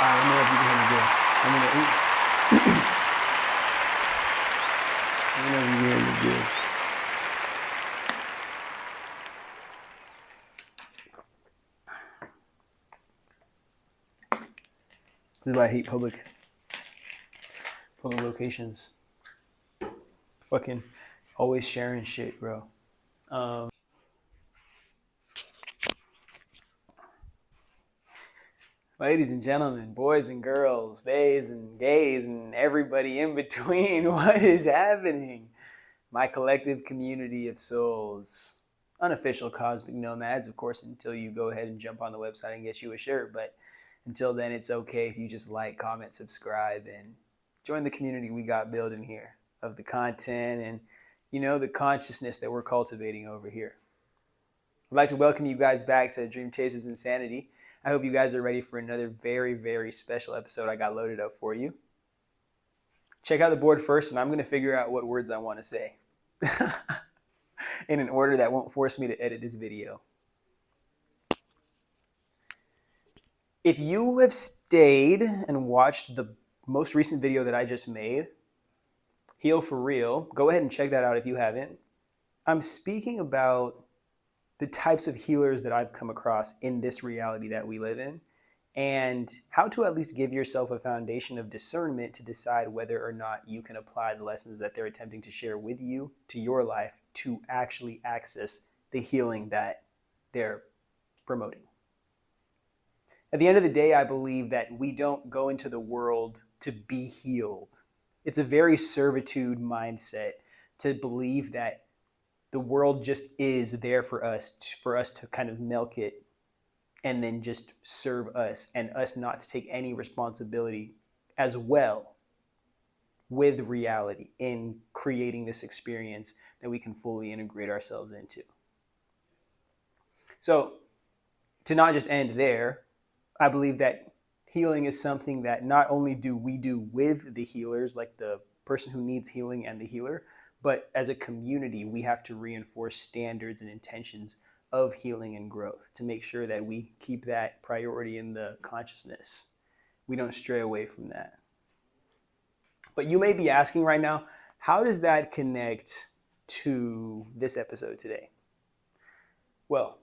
Let me know if you can hear me good. Let me know if you can hear me good. This is why I hate public locations. Fucking always sharing shit, bro. Ladies and gentlemen, boys and girls, theys and gays, and everybody in between, what is happening? My collective community of souls. Unofficial cosmic nomads, of course, until you go ahead and jump on the website and get you a shirt. But until then, it's okay if you just like, comment, subscribe, and join the community we got building here of the content and, the consciousness that we're cultivating over here. I'd like to welcome you guys back to Dream Chasers Insanity. I hope you guys are ready for another very, very special episode I got loaded up for you. Check out the board first, and I'm going to figure out what words I want to say in an order that won't force me to edit this video. If you have stayed and watched the most recent video that I just made, Heal for Real, go ahead and check that out if you haven't. I'm speaking about the types of healers that I've come across in this reality that we live in, and how to at least give yourself a foundation of discernment to decide whether or not you can apply the lessons that they're attempting to share with you to your life to actually access the healing that they're promoting. At the end of the day, I believe that we don't go into the world to be healed. It's a very servitude mindset to believe that the world just is there for us to kind of milk it and then just serve us, and us not to take any responsibility as well with reality in creating this experience that we can fully integrate ourselves into. So to not just end there, I believe that healing is something that not only do we do with the healers, like the person who needs healing and the healer, but as a community, we have to reinforce standards and intentions of healing and growth to make sure that we keep that priority in the consciousness. We don't stray away from that. But you may be asking right now, how does that connect to this episode today? Well,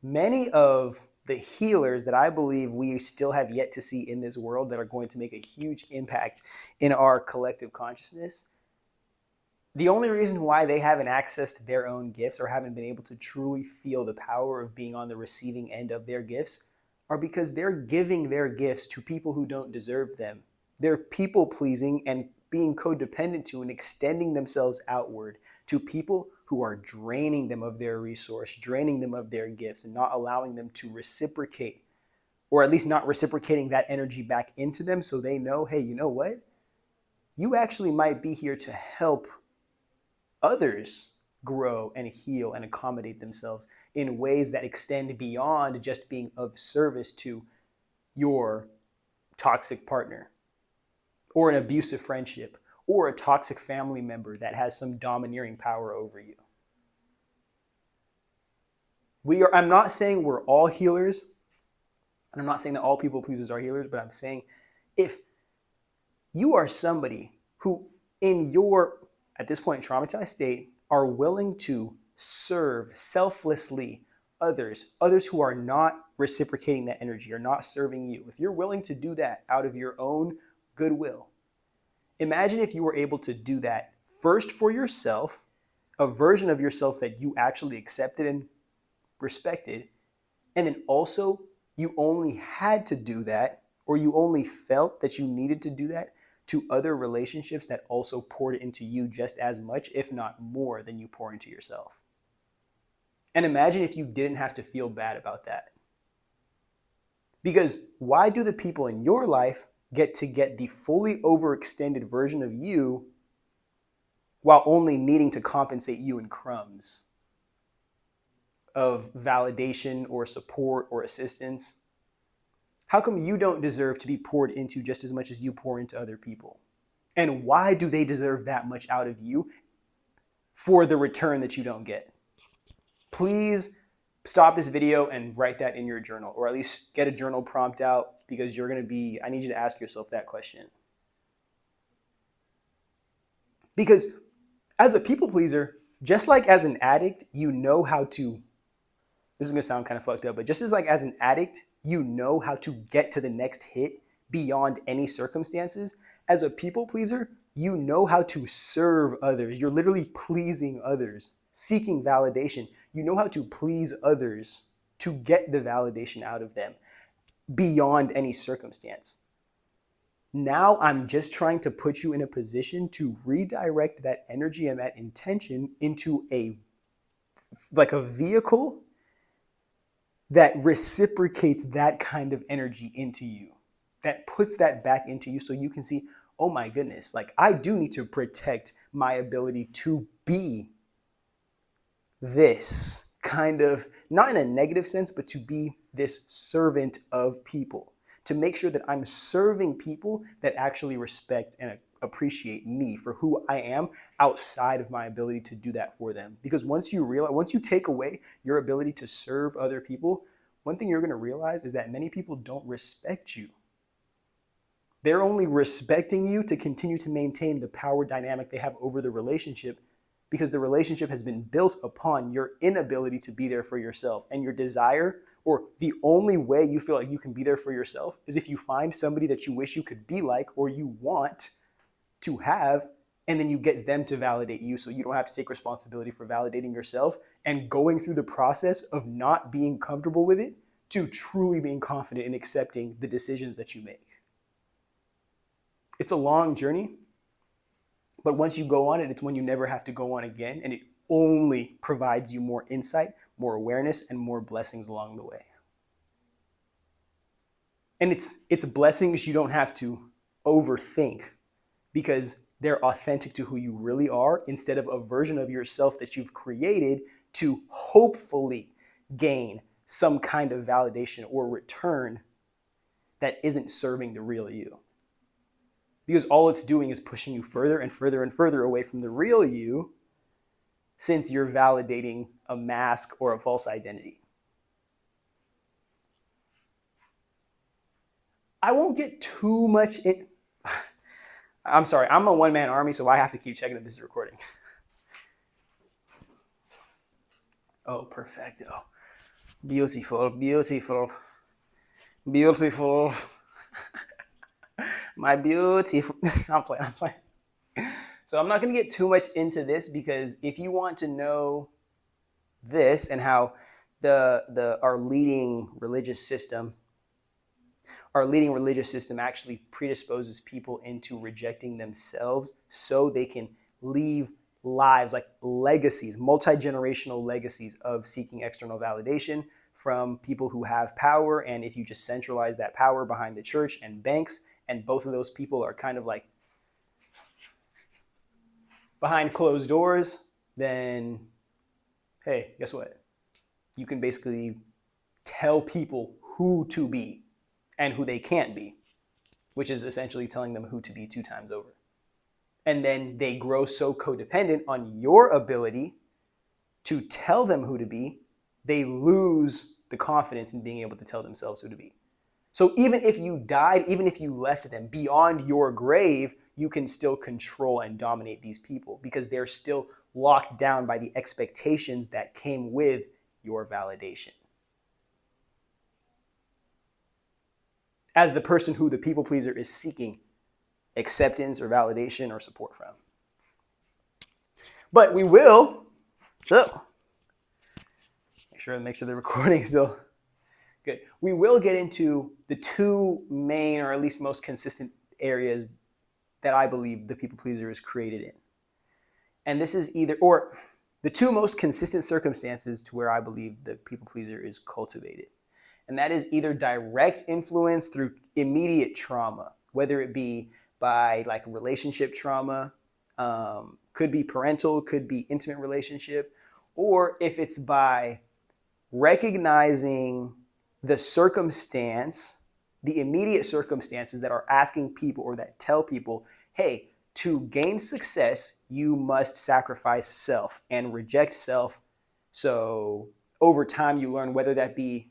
many of the healers that I believe we still have yet to see in this world that are going to make a huge impact in our collective consciousness, the only reason why they haven't accessed their own gifts or haven't been able to truly feel the power of being on the receiving end of their gifts are because they're giving their gifts to people who don't deserve them. They're people pleasing and being codependent to and extending themselves outward to people who are draining them of their resource, draining them of their gifts, and not allowing them to reciprocate, or at least not reciprocating that energy back into them so they know, hey, you know what? You actually might be here to help others grow and heal and accommodate themselves in ways that extend beyond just being of service to your toxic partner or an abusive friendship or a toxic family member that has some domineering power over you. I'm not saying we're all healers, and I'm not saying that all people pleasers are healers, but I'm saying if you are somebody who in your at this point traumatized state are willing to serve selflessly others who are not reciprocating that energy, are not serving you. If you're willing to do that out of your own goodwill, imagine if you were able to do that first for yourself, a version of yourself that you actually accepted and respected, and then also you only had to do that, or you only felt that you needed to do that to other relationships that also poured into you just as much, if not more, than you pour into yourself. And imagine if you didn't have to feel bad about that. Because why do the people in your life get to get the fully overextended version of you while only needing to compensate you in crumbs of validation or support or assistance? How come you don't deserve to be poured into just as much as you pour into other people? And why do they deserve that much out of you for the return that you don't get? Please stop this video and write that in your journal, or at least get a journal prompt out, because I need you to ask yourself that question. Because as a people pleaser, just like as an addict, you know how to, this is gonna sound kind of fucked up, but just as an addict, you know how to get to the next hit beyond any circumstances. As a people pleaser, you know how to serve others. You're literally pleasing others, seeking validation. You know how to please others to get the validation out of them beyond any circumstance. Now I'm just trying to put you in a position to redirect that energy and that intention into a vehicle that reciprocates that kind of energy into you, that puts that back into you, so you can see, oh my goodness, like I do need to protect my ability to be this kind of, not in a negative sense, but to be this servant of people, to make sure that I'm serving people that actually respect and appreciate me for who I am outside of my ability to do that for them. Because once you take away your ability to serve other people, one thing you're going to realize is that many people don't respect you. They're only respecting you to continue to maintain the power dynamic they have over the relationship, because the relationship has been built upon your inability to be there for yourself, and your desire, or the only way you feel like you can be there for yourself, is if you find somebody that you wish you could be like, or you want to have, and then you get them to validate you, so you don't have to take responsibility for validating yourself and going through the process of not being comfortable with it to truly being confident in accepting the decisions that you make. It's a long journey, but once you go on it, it's one you never have to go on again, and it only provides you more insight, more awareness, and more blessings along the way. And it's blessings you don't have to overthink, because they're authentic to who you really are, instead of a version of yourself that you've created to hopefully gain some kind of validation or return that isn't serving the real you. Because all it's doing is pushing you further and further and further away from the real you, since you're validating a mask or a false identity. I won't get too much in. I'm sorry, I'm a one-man army, so I have to keep checking if this is recording. Oh, perfecto. Beautiful, beautiful, beautiful. My beautiful. I'm playing. So I'm not going to get too much into this, because if you want to know this and how our leading religious system actually predisposes people into rejecting themselves so they can leave lives, like legacies, multi-generational legacies of seeking external validation from people who have power. And if you just centralize that power behind the church and banks, and both of those people are kind of like behind closed doors, then hey, guess what? You can basically tell people who to be and who they can't be, which is essentially telling them who to be 2 times over. And then they grow so codependent on your ability to tell them who to be, they lose the confidence in being able to tell themselves who to be. So even if you died, even if you left them beyond your grave, you can still control and dominate these people, because they're still locked down by the expectations that came with your validation. As the person who the people pleaser is seeking acceptance or validation or support from. But we will, make sure the recording is still good. We will get into the 2 main, or at least most consistent areas that I believe the people pleaser is created in. And this is the 2 most consistent circumstances to where I believe the people pleaser is cultivated. And that is either direct influence through immediate trauma, whether it be by like relationship trauma, could be parental, could be intimate relationship, or if it's by recognizing the circumstance, the immediate circumstances that are asking people, or that tell people, hey, to gain success, you must sacrifice self and reject self. So over time you learn, whether that be,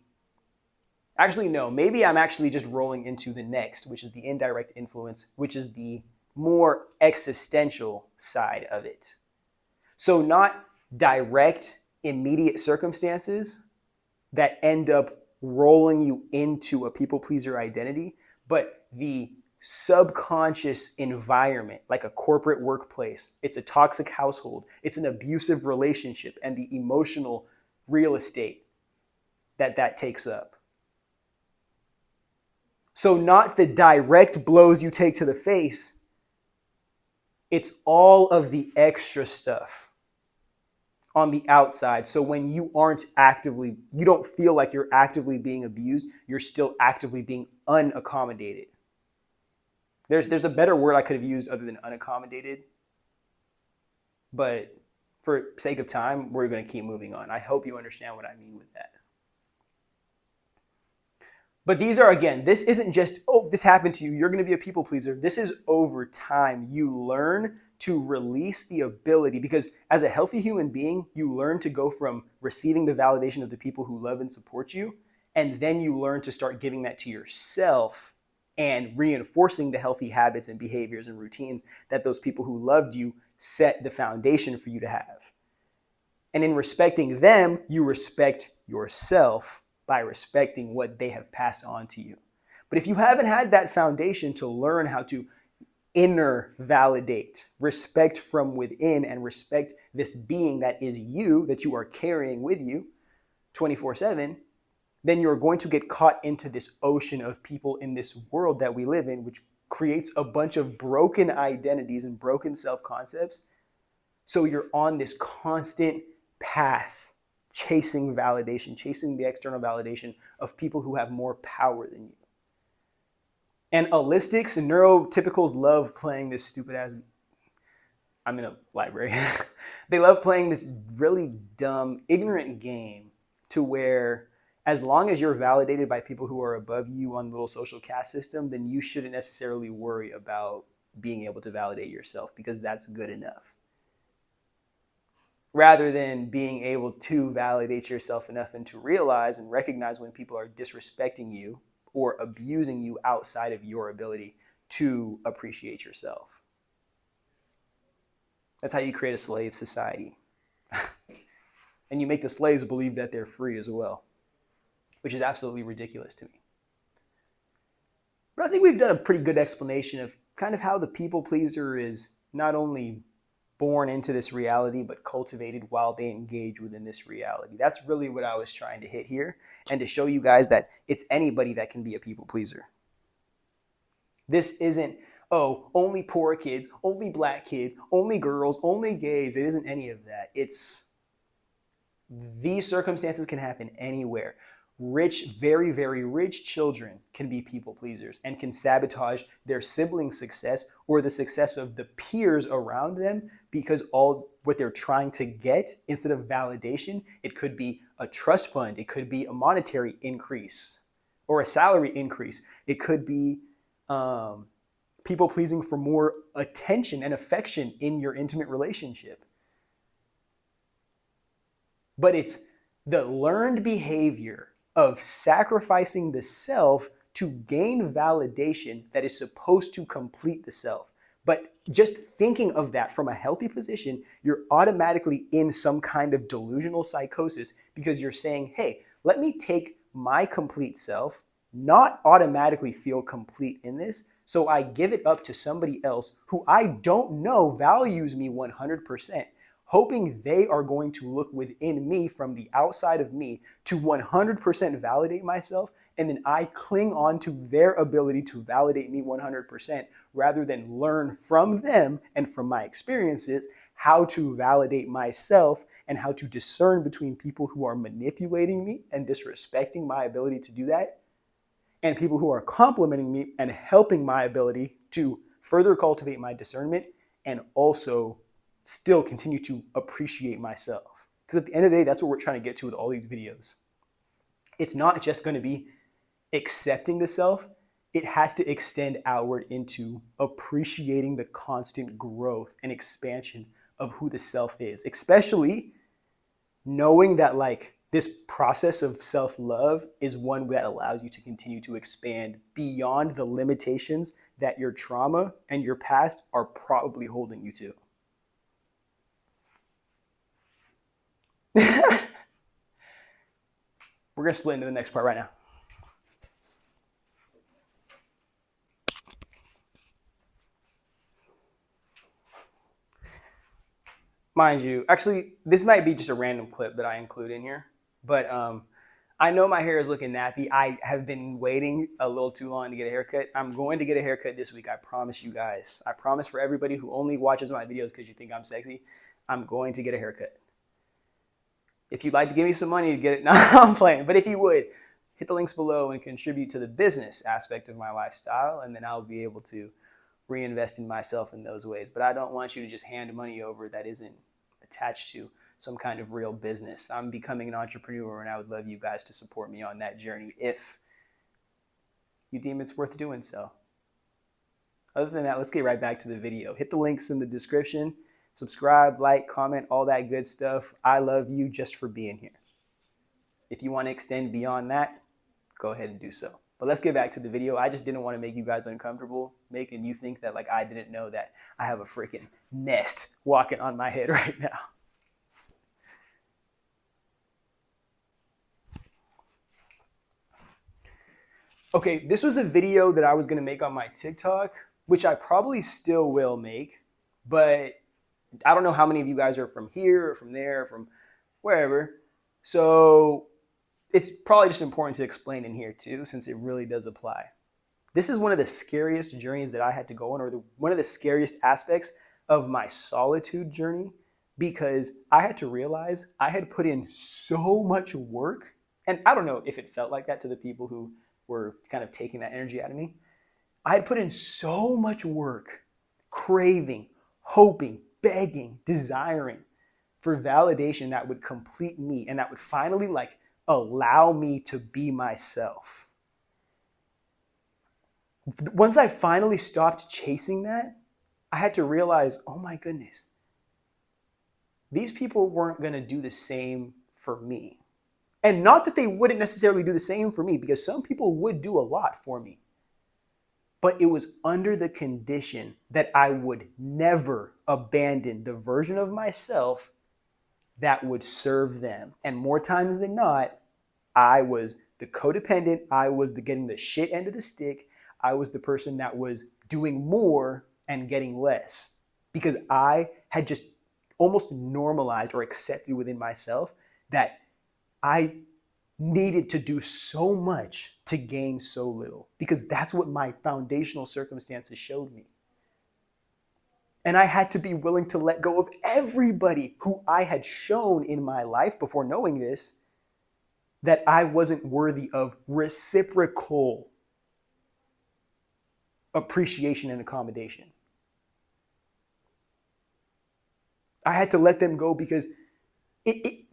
actually, no, maybe I'm actually just rolling into the next, which is the indirect influence, which is the more existential side of it. So, not direct, immediate circumstances that end up rolling you into a people pleaser identity, but the subconscious environment, like a corporate workplace, it's a toxic household, it's an abusive relationship, and the emotional real estate that takes up. So, not the direct blows you take to the face, it's all of the extra stuff on the outside. So when you aren't actively, you don't feel like you're actively being abused, you're still actively being unaccommodated. There's a better word I could have used other than unaccommodated, but for sake of time, we're going to keep moving on. I hope you understand what I mean with that. But these are, again, this isn't just, oh, this happened to you, you're going to be a people pleaser. This is over time. You learn to release the ability, because as a healthy human being, you learn to go from receiving the validation of the people who love and support you, and then you learn to start giving that to yourself and reinforcing the healthy habits and behaviors and routines that those people who loved you set the foundation for you to have. And in respecting them, you respect yourself by respecting what they have passed on to you. But if you haven't had that foundation to learn how to inner validate, respect from within, and respect this being that is you, that you are carrying with you 24/7, then you're going to get caught into this ocean of people in this world that we live in, which creates a bunch of broken identities and broken self-concepts. So you're on this constant path chasing validation, chasing the external validation of people who have more power than you. And allistics and neurotypicals love playing this stupid ass, I'm in a library. They love playing this really dumb, ignorant game to where as long as you're validated by people who are above you on the little social caste system, then you shouldn't necessarily worry about being able to validate yourself because that's good enough. Rather than being able to validate yourself enough and to realize and recognize when people are disrespecting you or abusing you outside of your ability to appreciate yourself. That's how you create a slave society. And you make the slaves believe that they're free as well, which is absolutely ridiculous to me. But I think we've done a pretty good explanation of kind of how the people pleaser is not only born into this reality, but cultivated while they engage within this reality. That's really what I was trying to hit here, and to show you guys that it's anybody that can be a people pleaser. This isn't, oh, only poor kids, only black kids, only girls, only gays. It isn't any of that. It's, these circumstances can happen anywhere. Rich, very, very rich children can be people pleasers and can sabotage their siblings' success or the success of the peers around them, because all what they're trying to get, instead of validation, it could be a trust fund, it could be a monetary increase or a salary increase. It could be people pleasing for more attention and affection in your intimate relationship. But it's the learned behavior of sacrificing the self to gain validation that is supposed to complete the self. But just thinking of that from a healthy position, you're automatically in some kind of delusional psychosis, because you're saying, hey, let me take my complete self, not automatically feel complete in this, so I give it up to somebody else who I don't know values me 100%. Hoping they are going to look within me from the outside of me to 100% validate myself, and then I cling on to their ability to validate me 100% rather than learn from them and from my experiences how to validate myself and how to discern between people who are manipulating me and disrespecting my ability to do that, and people who are complimenting me and helping my ability to further cultivate my discernment and also still continue to appreciate myself. Because at the end of the day, that's what we're trying to get to with all these videos. It's not just going to be accepting the self. It has to extend outward into appreciating the constant growth and expansion of who the self is, especially knowing that, like, this process of self-love is one that allows you to continue to expand beyond the limitations that your trauma and your past are probably holding you to. We're going to split into the next part right now. Mind you, actually, this might be just a random clip that I include in here, but I know my hair is looking nappy. I have been waiting a little too long to get a haircut. I'm going to get a haircut this week. I promise you guys. I promise for everybody who only watches my videos because you think I'm sexy, I'm going to get a haircut. If you'd like to give me some money to get it, no, I'm playing. But if you would, hit the links below and contribute to the business aspect of my lifestyle, and then I'll be able to reinvest in myself in those ways. But I don't want you to just hand money over that isn't attached to some kind of real business. I'm becoming an entrepreneur, and I would love you guys to support me on that journey if you deem it's worth doing so. Other than that, let's get right back to the video. Hit the links in the description. Subscribe, like, comment, all that good stuff. I love you just for being here. If you want to extend beyond that, go ahead and do so. But let's get back to the video. I just didn't want to make you guys uncomfortable, making you think that like I didn't know that I have a freaking nest walking on my head right now. Okay, this was a video that I was going to make on my TikTok, which I probably still will make, but I don't know how many of you guys are from here or from there or from wherever. So it's probably just important to explain in here too, since it really does apply. This is one of the scariest journeys that I had to go on, or one of the scariest aspects of my solitude journey, because I had to realize I had put in so much work. And I don't know if it felt like that to the people who were kind of taking that energy out of me. I had put in so much work, craving, hoping, begging, desiring for validation that would complete me and that would finally like allow me to be myself. Once I finally stopped chasing that, I had to realize, oh my goodness, these people weren't going to do the same for me. And not that they wouldn't necessarily do the same for me, because some people would do a lot for me. But it was under the condition that I would never abandon the version of myself that would serve them. And more times than not, I was the codependent. I was the getting the shit end of the stick. I was the person that was doing more and getting less, because I had just almost normalized or accepted within myself that I needed to do so much to gain so little, because that's what my foundational circumstances showed me. And I had to be willing to let go of everybody who I had shown in my life before knowing this, that I wasn't worthy of reciprocal appreciation and accommodation. I had to let them go, because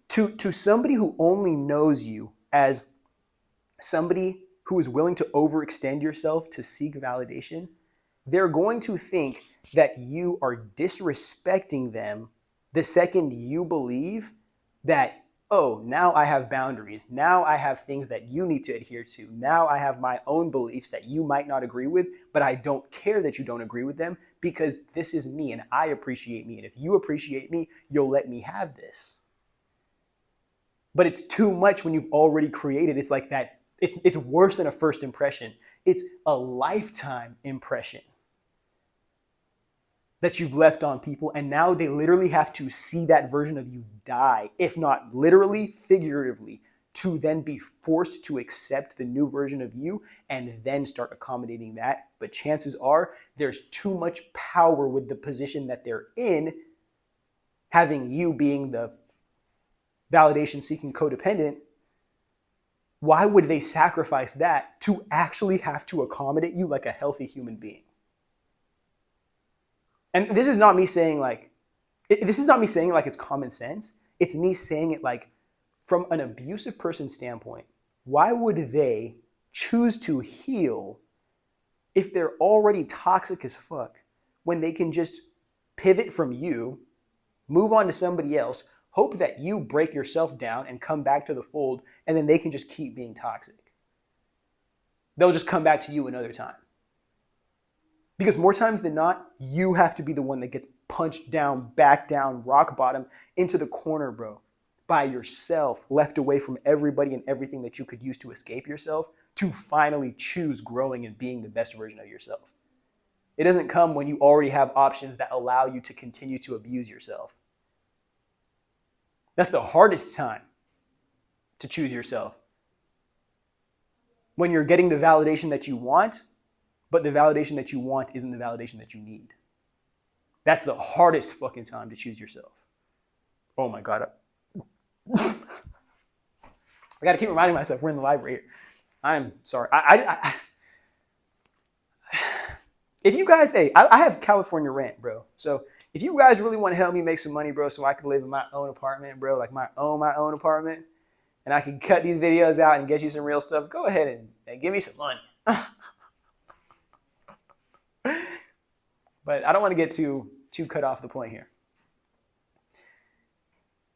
to somebody who only knows you as somebody who is willing to overextend yourself to seek validation, they're going to think that you are disrespecting them the second you believe that, oh, now I have boundaries. Now I have things that you need to adhere to. Now I have my own beliefs that you might not agree with, but I don't care that you don't agree with them, because this is me and I appreciate me. And if you appreciate me, you'll let me have this. But it's too much when you've already created. It's like that. It's worse than a first impression. It's a lifetime impression that you've left on people. And now they literally have to see that version of you die, if not literally, figuratively, to then be forced to accept the new version of you and then start accommodating that. But chances are there's too much power with the position that they're in, having you being the validation-seeking codependent. Why would they sacrifice that to actually have to accommodate you like a healthy human being? And this is not me saying like, it's common sense. It's me saying it like, from an abusive person's standpoint, why would they choose to heal if they're already toxic as fuck, when they can just pivot from you, move on to somebody else, hope that you break yourself down and come back to the fold, and then they can just keep being toxic. They'll just come back to you another time. Because more times than not, you have to be the one that gets punched down, back down, rock bottom, into the corner, bro, by yourself, left away from everybody and everything that you could use to escape yourself, to finally choose growing and being the best version of yourself. It doesn't come when you already have options that allow you to continue to abuse yourself. That's the hardest time to choose yourself. When you're getting the validation that you want, but the validation that you want isn't the validation that you need. That's the hardest fucking time to choose yourself. Oh my God. I got to keep reminding myself we're in the library. I'm sorry. If you guys, hey, I have California rent, bro. So if you guys really want to help me make some money, bro, so I can live in my own apartment, bro, like my own apartment, and I can cut these videos out and get you some real stuff, go ahead and give me some money. But I don't want to get too cut off the point here.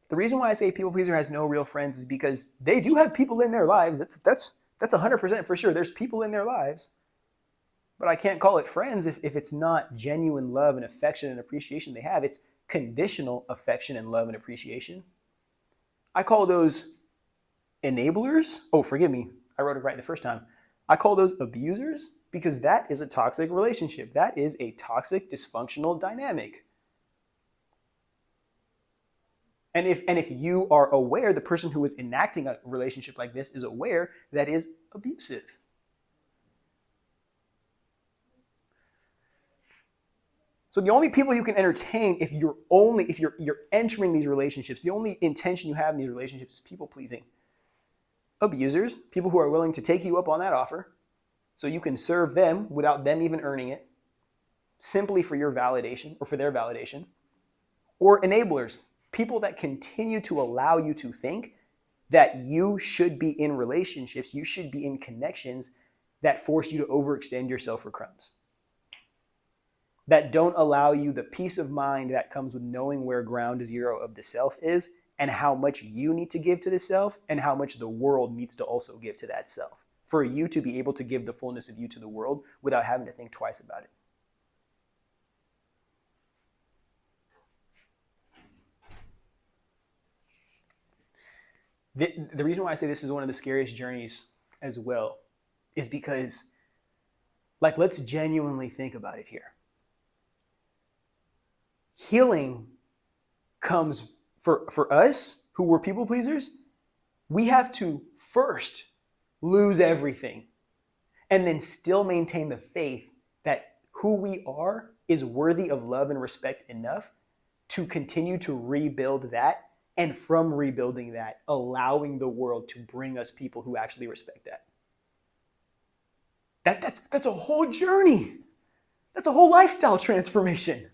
The reason why I say people pleaser has no real friends is because they do have people in their lives. That's 100% for sure. There's people in their lives. But I can't call it friends if it's not genuine love and affection and appreciation they have. It's conditional affection and love and appreciation. I call those enablers. Oh, forgive me. I wrote it right the first time. I call those abusers because that is a toxic relationship. That is a toxic, dysfunctional dynamic. And if you are aware, the person who is enacting a relationship like this is aware that is abusive. So the only people you can entertain if you're entering these relationships, the only intention you have in these relationships is people pleasing. Abusers, people who are willing to take you up on that offer so you can serve them without them even earning it, simply for your validation or for their validation. Or enablers, people that continue to allow you to think that you should be in relationships, you should be in connections that force you to overextend yourself for crumbs. That don't allow you the peace of mind that comes with knowing where ground zero of the self is and how much you need to give to the self and how much the world needs to also give to that self for you to be able to give the fullness of you to the world without having to think twice about it. The reason why I say this is one of the scariest journeys as well is because, like, let's genuinely think about it here. Healing comes for us who were people pleasers. We have to first lose everything and then still maintain the faith that who we are is worthy of love and respect enough to continue to rebuild that, and from rebuilding that, allowing the world to bring us people who actually respect that. That's a whole journey. That's a whole lifestyle transformation.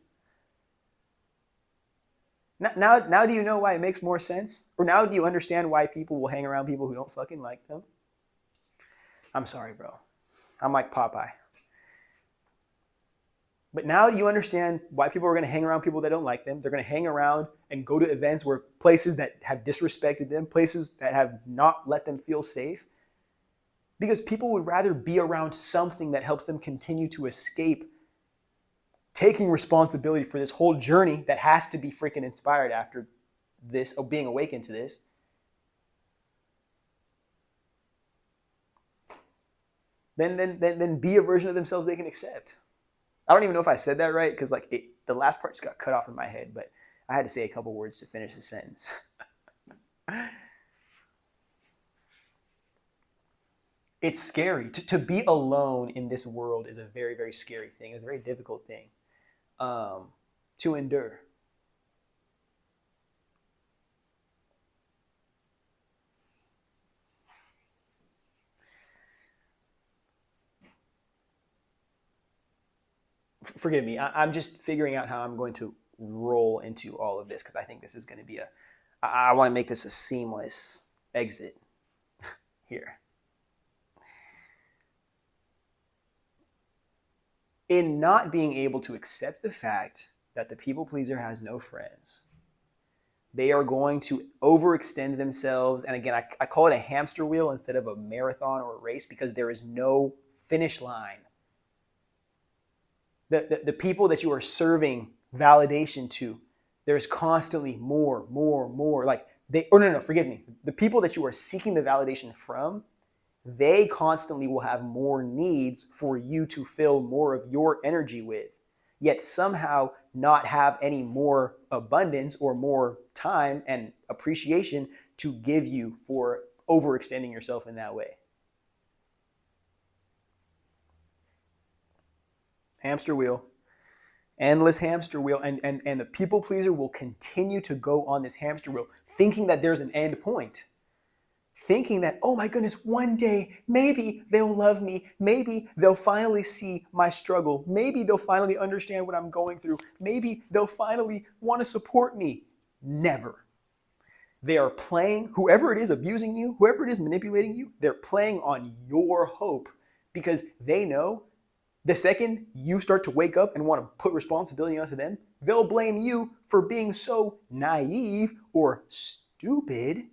Now do you know why it makes more sense? Or now do you understand why people will hang around people who don't fucking like them? I'm sorry, bro. I'm like Popeye. But now do you understand why people are going to hang around people that don't like them? They're going to hang around and go to events where places that have disrespected them, places that have not let them feel safe. Because people would rather be around something that helps them continue to escape taking responsibility for this whole journey that has to be freaking inspired after this, or being awakened to this. Then be a version of themselves they can accept. I don't even know if I said that right, because the last part just got cut off in my head, but I had to say a couple words to finish the sentence. It's scary. To be alone in this world is a very, very scary thing. It's a very difficult thing to endure. Forgive me. I'm just figuring out how I'm going to roll into all of this because I think this is going to be I want to make this a seamless exit here. In not being able to accept the fact that the people pleaser has no friends, They are going to overextend themselves. And again, I call it a hamster wheel instead of a marathon or a race because there is no finish line. The people that you are serving validation to, there's constantly more. Like forgive me. The people that you are seeking the validation from, they constantly will have more needs for you to fill more of your energy with, yet somehow not have any more abundance or more time and appreciation to give you for overextending yourself in that way. Hamster wheel. Endless hamster wheel. And the people pleaser will continue to go on this hamster wheel thinking that there's an end point. Thinking that, oh my goodness, one day, maybe they'll love me. Maybe they'll finally see my struggle. Maybe they'll finally understand what I'm going through. Maybe they'll finally want to support me. Never. They are playing, whoever it is abusing you, whoever it is manipulating you, they're playing on your hope because they know the second you start to wake up and want to put responsibility onto them, they'll blame you for being so naive or stupid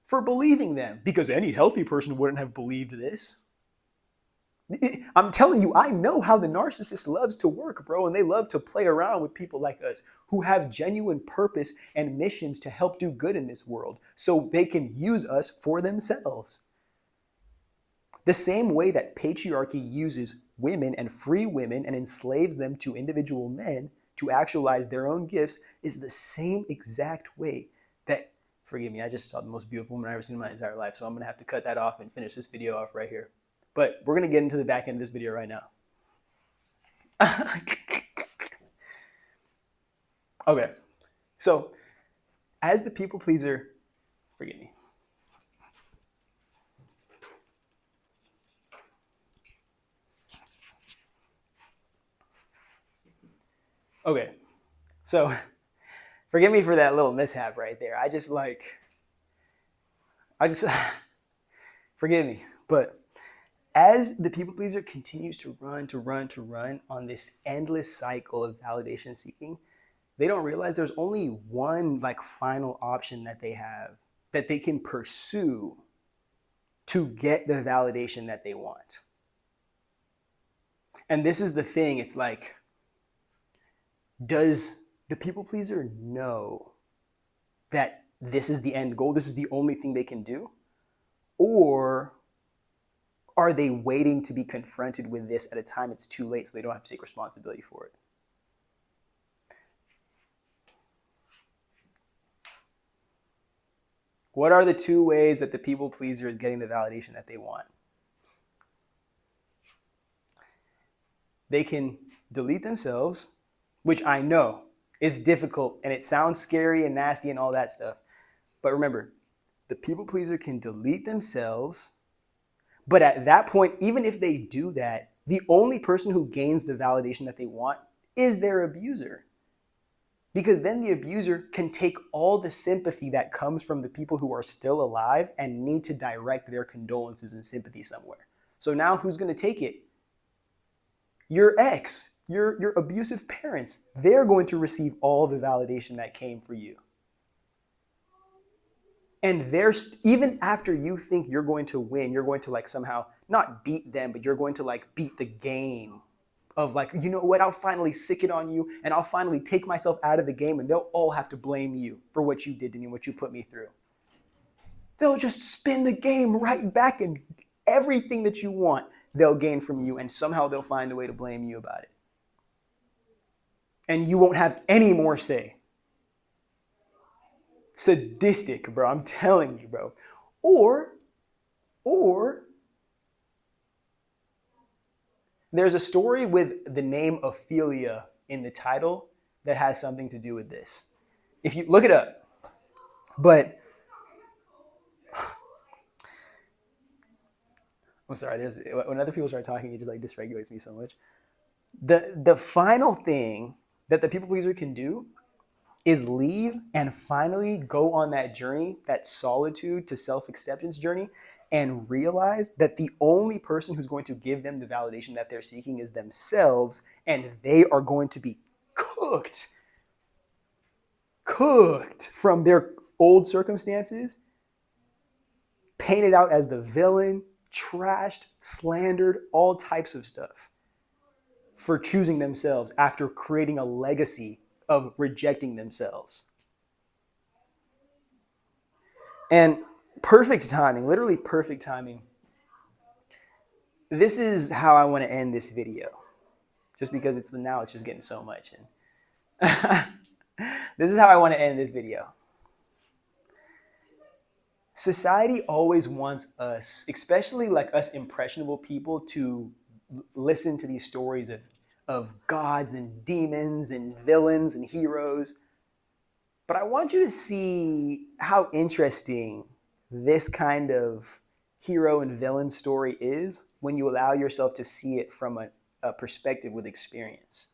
for believing them, because any healthy person wouldn't have believed this. I'm telling you, I know how the narcissist loves to work, bro, and they love to play around with people like us who have genuine purpose and missions to help do good in this world so they can use us for themselves. The same way that patriarchy uses women and free women and enslaves them to individual men to actualize their own gifts is the same exact way that, forgive me, I just saw the most beautiful woman I've ever seen in my entire life, so I'm going to have to cut that off and finish this video off right here. But we're going to get into the back end of this video right now. Okay, so as the people pleaser, forgive me. Okay, so forgive me for that little mishap right there. I just forgive me. But as the people pleaser continues to run on this endless cycle of validation seeking, they don't realize there's only one final option that they have that they can pursue to get the validation that they want. And this is the thing, it's like, does the people pleaser know that this is the end goal, this is the only thing they can do? Or are they waiting to be confronted with this at a time it's too late so they don't have to take responsibility for it? What are the two ways that the people pleaser is getting the validation that they want? They can delete themselves, which I know is difficult and it sounds scary and nasty and all that stuff. But remember, the people pleaser can delete themselves, but at that point, even if they do that, the only person who gains the validation that they want is their abuser. Because then the abuser can take all the sympathy that comes from the people who are still alive and need to direct their condolences and sympathy somewhere. So now who's going to take it? Your ex, your abusive parents. They're going to receive all the validation that came for you. And even after you think you're going to win, you're going to somehow not beat them, but you're going to beat the game of you know what, I'll finally sick it on you and I'll finally take myself out of the game and they'll all have to blame you for what you did to me, what you put me through. They'll just spin the game right back and everything that you want, they'll gain from you and somehow they'll find a way to blame you about it. And you won't have any more say. Sadistic, bro, I'm telling you, bro. Or there's a story with the name Ophelia in the title that has something to do with this. If you look it up. But I'm sorry, when other people start talking, it just dysregulates me so much. The final thing that the people pleaser can do is leave and finally go on that journey, that solitude to self-acceptance journey, and realize that the only person who's going to give them the validation that they're seeking is themselves, and they are going to be cooked cooked from their old circumstances, painted out as the villain, trashed, slandered, all types of stuff for choosing themselves after creating a legacy of rejecting themselves. And perfect timing, literally perfect timing. This is how I want to end this video, just because it's just getting so much. And this is how I want to end this video. Society always wants us, especially like us impressionable people, to listen to these stories of gods and demons and villains and heroes. But I want you to see how interesting this kind of hero and villain story is when you allow yourself to see it from a perspective with experience.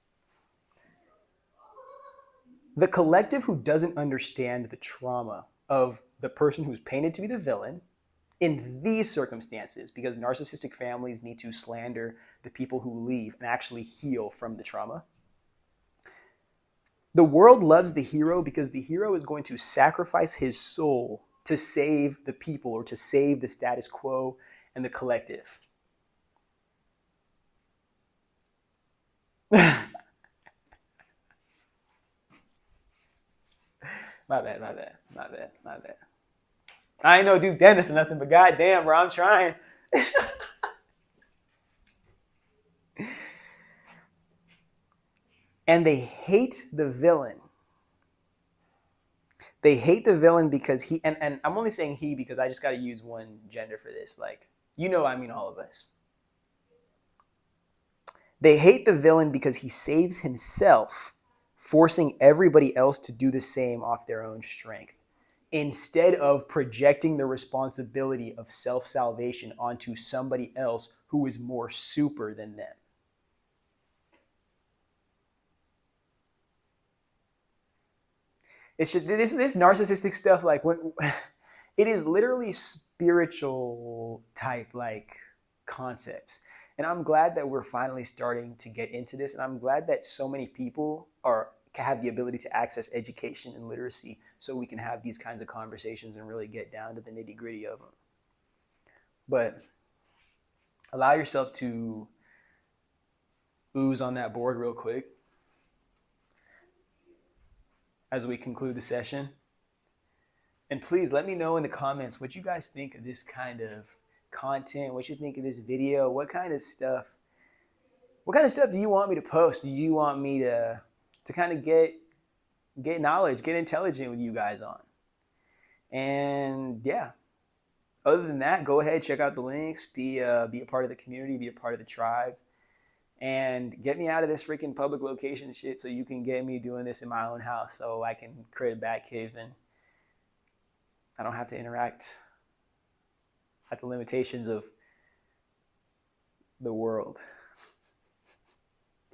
The collective who doesn't understand the trauma of the person who's painted to be the villain in these circumstances, because narcissistic families need to slander the people who leave and actually heal from the trauma. The world loves the hero because the hero is going to sacrifice his soul to save the people or to save the status quo and the collective. My bad. I ain't no Duke Dennis or nothing, but goddamn, bro, I'm trying. And they hate the villain. They hate the villain because he, and I'm only saying he because I just got to use one gender for this. Like, I mean all of us. They hate the villain because he saves himself, forcing everybody else to do the same off their own strength, instead of projecting the responsibility of self-salvation onto somebody else who is more super than them. It's just this narcissistic stuff, like when it is literally spiritual type like concepts. And I'm glad that we're finally starting to get into this. And I'm glad that so many people have the ability to access education and literacy so we can have these kinds of conversations and really get down to the nitty gritty of them. But allow yourself to ooze on that board real quick as we conclude the session. And please let me know in the comments what you guys think of this kind of content, what you think of this video, what kind of stuff do you want me to post? Do you want me to kind of get knowledge, get intelligent with you guys on? And yeah, other than that, go ahead, check out the links, be a part of the community, be a part of the tribe, and get me out of this freaking public location shit so you can get me doing this in my own house so I can create a bat cave and I don't have to interact at the limitations of the world.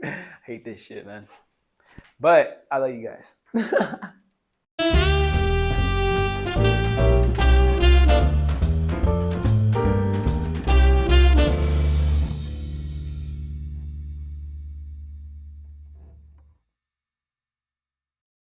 I hate this shit, man. But I love you guys.